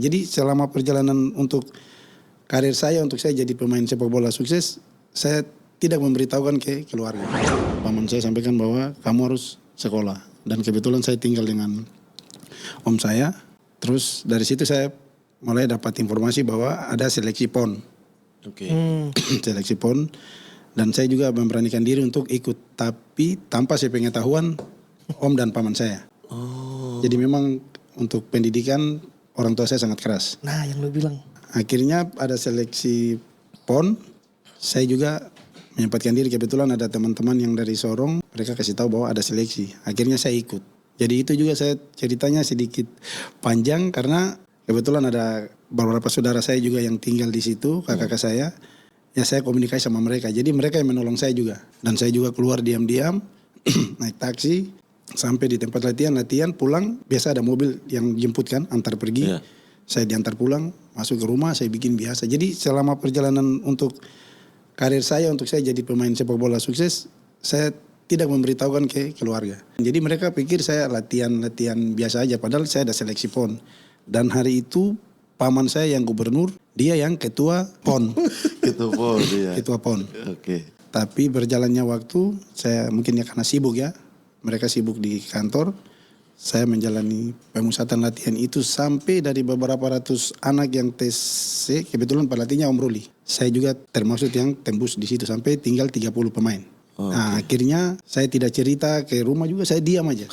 Jadi selama perjalanan untuk karir saya, untuk saya jadi pemain sepak bola sukses, saya tidak memberitahukan ke keluarga. Paman saya sampaikan bahwa kamu harus sekolah. Dan kebetulan saya tinggal dengan om saya. Terus dari situ saya mulai dapat informasi bahwa ada seleksi PON. Seleksi PON. Dan saya juga memberanikan diri untuk ikut. Tapi tanpa sepengetahuan om dan paman saya. Jadi memang untuk pendidikan orang tua saya sangat keras. Nah yang lu bilang. Akhirnya ada seleksi PON. Saya juga menyempatkan diri, kebetulan ada teman-teman yang dari Sorong, mereka kasih tahu bahwa ada seleksi. Akhirnya saya ikut. Jadi itu juga saya ceritanya sedikit panjang karena kebetulan ada beberapa saudara saya juga yang tinggal di situ, kakak-kakak saya. Ya saya komunikasi sama mereka. Jadi mereka yang menolong saya juga. Dan saya juga keluar diam-diam, naik taksi, sampai di tempat latihan pulang. Biasa ada mobil yang jemput kan, antar pergi. Yeah. Saya diantar pulang, masuk ke rumah, saya bikin biasa. Jadi selama perjalanan untuk karir saya, untuk saya jadi pemain sepak bola sukses, saya tidak memberitahukan ke keluarga. Jadi mereka pikir saya latihan biasa aja, padahal saya ada seleksi PON. Dan hari itu paman saya yang gubernur, dia yang ketua PON. Ketua PON, iya. Ketua PON. Oke. Tapi berjalannya waktu, saya mungkin ya karena sibuk ya, mereka sibuk di kantor, saya menjalani pemusatan latihan itu sampai dari beberapa ratus anak yang tes C, kebetulan pelatihnya Om Ruli. Saya juga termasuk yang tembus di situ sampai tinggal 30 pemain. Nah akhirnya saya tidak cerita ke rumah juga, saya diam aja.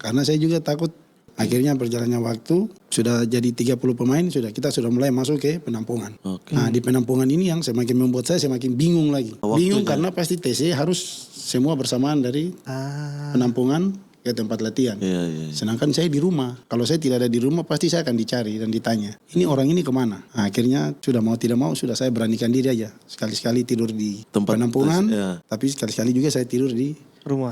Karena saya juga takut. Akhirnya berjalannya waktu, sudah jadi 30 pemain, kita sudah mulai masuk ke penampungan. Nah di penampungan ini yang semakin membuat saya semakin bingung lagi. Bingung karena pasti TC harus semua bersamaan dari penampungan ke tempat latihan. Sedangkan saya di rumah. Kalau saya tidak ada di rumah pasti saya akan dicari dan ditanya. Ini orang ini kemana? Nah, akhirnya sudah mau tidak mau sudah saya beranikan diri aja. Sekali-sekali tidur di tempat penampungan. Tapi sekali-sekali juga saya tidur di rumah.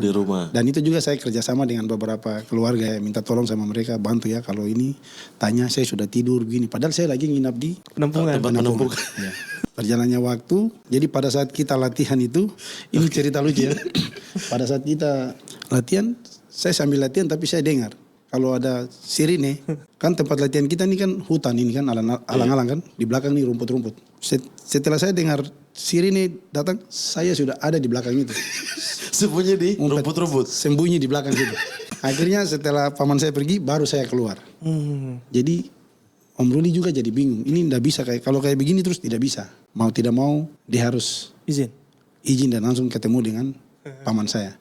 Dan itu juga saya kerjasama dengan beberapa keluarga ya. Minta tolong sama mereka bantu ya. Kalau ini tanya saya sudah tidur begini. Padahal saya lagi nginap di penampungan. Ya. Perjalannya waktu. Jadi pada saat kita latihan itu. Ini cerita lucu ya. Pada saat kita latihan. Saya sambil latihan tapi saya dengar kalau ada sirine, kan tempat latihan kita ini kan hutan ini kan alang-alang kan, di belakang nih rumput-rumput. Setelah saya dengar sirine datang, saya sudah ada di belakang itu. Sembunyi di rumput-rumput. Sembunyi di belakang situ. Akhirnya setelah paman saya pergi, baru saya keluar. Jadi Om Ruli juga jadi bingung. Ini nggak bisa kalau kayak begini terus tidak bisa. Mau tidak mau dia harus izin dan langsung ketemu dengan paman saya.